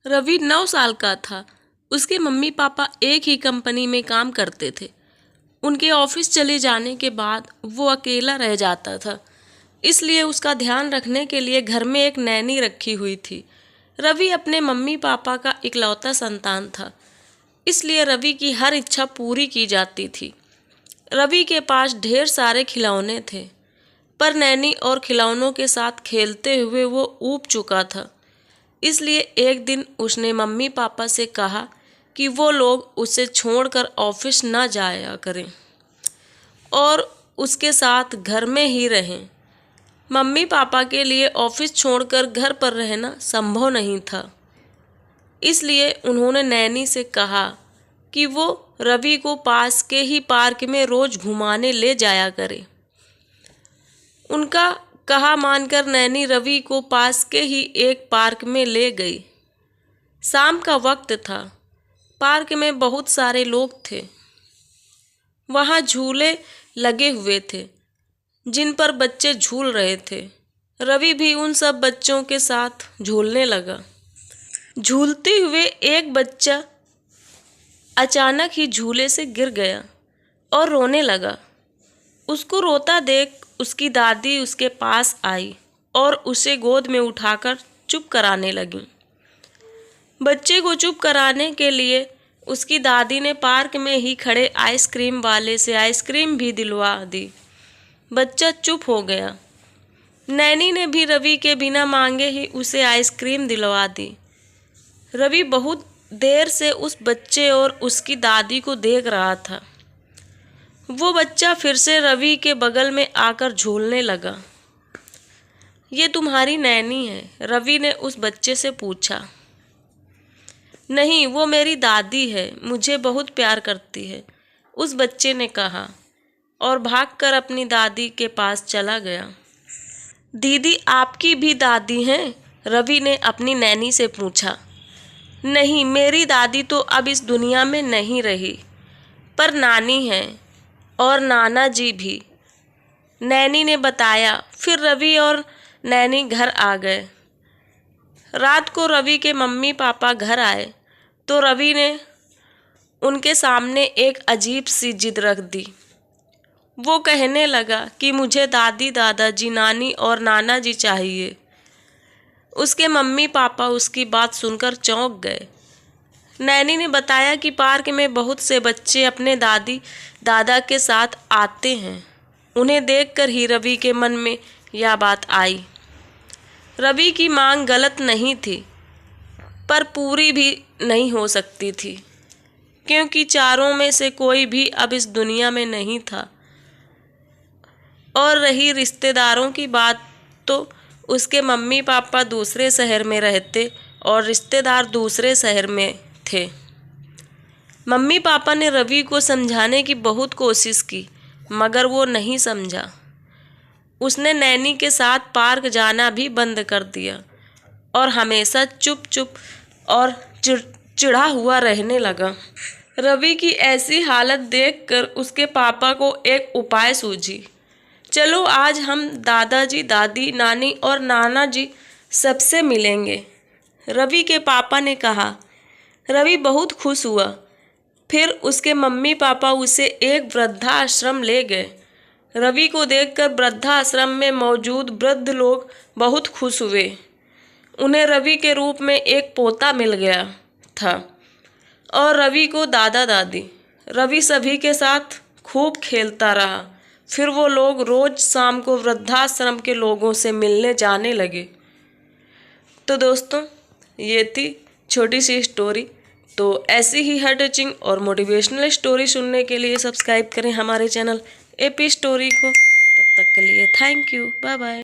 रवि 9 साल का था। उसके मम्मी पापा एक ही कंपनी में काम करते थे। उनके ऑफिस चले जाने के बाद वो अकेला रह जाता था, इसलिए उसका ध्यान रखने के लिए घर में एक नैनी रखी हुई थी। रवि अपने मम्मी पापा का इकलौता संतान था, इसलिए रवि की हर इच्छा पूरी की जाती थी। रवि के पास ढेर सारे खिलौने थे, पर नैनी और खिलौनों के साथ खेलते हुए वो ऊब चुका था। इसलिए एक दिन उसने मम्मी पापा से कहा कि वो लोग उसे छोड़कर ऑफिस न जाया करें और उसके साथ घर में ही रहें। मम्मी पापा के लिए ऑफिस छोड़कर घर पर रहना संभव नहीं था, इसलिए उन्होंने नैनी से कहा कि वो रवि को पास के ही पार्क में रोज घुमाने ले जाया करे। उनका कहा मानकर नैनी रवि को पास के ही एक पार्क में ले गई। शाम का वक्त था। पार्क में बहुत सारे लोग थे। वहाँ झूले लगे हुए थे जिन पर बच्चे झूल रहे थे। रवि भी उन सब बच्चों के साथ झूलने लगा। झूलते हुए एक बच्चा अचानक ही झूले से गिर गया और रोने लगा। उसको रोता देख उसकी दादी उसके पास आई और उसे गोद में उठाकर चुप कराने लगी। बच्चे को चुप कराने के लिए उसकी दादी ने पार्क में ही खड़े आइसक्रीम वाले से आइसक्रीम भी दिलवा दी। बच्चा चुप हो गया। नैनी ने भी रवि के बिना मांगे ही उसे आइसक्रीम दिलवा दी। रवि बहुत देर से उस बच्चे और उसकी दादी को देख रहा था। वो बच्चा फिर से रवि के बगल में आकर झूलने लगा। ये तुम्हारी नैनी है? रवि ने उस बच्चे से पूछा। नहीं, वो मेरी दादी है, मुझे बहुत प्यार करती है, उस बच्चे ने कहा और भागकर अपनी दादी के पास चला गया। दीदी, आपकी भी दादी हैं? रवि ने अपनी नैनी से पूछा। नहीं, मेरी दादी तो अब इस दुनिया में नहीं रही, पर नानी है और नाना जी भी, नैनी ने बताया। फिर रवि और नैनी घर आ गए। रात को रवि के मम्मी पापा घर आए तो रवि ने उनके सामने एक अजीब सी जिद रख दी। वो कहने लगा कि मुझे दादी, दादाजी, नानी और नाना जी चाहिए। उसके मम्मी पापा उसकी बात सुनकर चौंक गए। नैनी ने बताया कि पार्क में बहुत से बच्चे अपने दादी दादा के साथ आते हैं। उन्हें देखकर ही रवि के मन में यह बात आई। रवि की मांग गलत नहीं थी, पर पूरी भी नहीं हो सकती थी, क्योंकि चारों में से कोई भी अब इस दुनिया में नहीं था। और रही रिश्तेदारों की बात, तो उसके मम्मी पापा दूसरे शहर में रहते और रिश्तेदार दूसरे शहर में थे। मम्मी पापा ने रवि को समझाने की बहुत कोशिश की, मगर वो नहीं समझा। उसने नैनी के साथ पार्क जाना भी बंद कर दिया और हमेशा चुप चुप और चिढ़ा हुआ रहने लगा। रवि की ऐसी हालत देखकर उसके पापा को एक उपाय सूझी। चलो आज हम दादाजी, दादी, नानी और नाना जी सबसे मिलेंगे, रवि के पापा ने कहा। रवि बहुत खुश हुआ। फिर उसके मम्मी पापा उसे एक वृद्धाश्रम ले गए। रवि को देखकर वृद्धाश्रम में मौजूद वृद्ध लोग बहुत खुश हुए। उन्हें रवि के रूप में एक पोता मिल गया था और रवि को दादा दादी। रवि सभी के साथ खूब खेलता रहा। फिर वो लोग रोज शाम को वृद्धाश्रम के लोगों से मिलने जाने लगे। तो दोस्तों, ये थी छोटी सी स्टोरी। तो ऐसी ही हार्ट टचिंग और मोटिवेशनल स्टोरी सुनने के लिए सब्सक्राइब करें हमारे चैनल एपी स्टोरी को। तब तक के लिए थैंक यू, बाय बाय।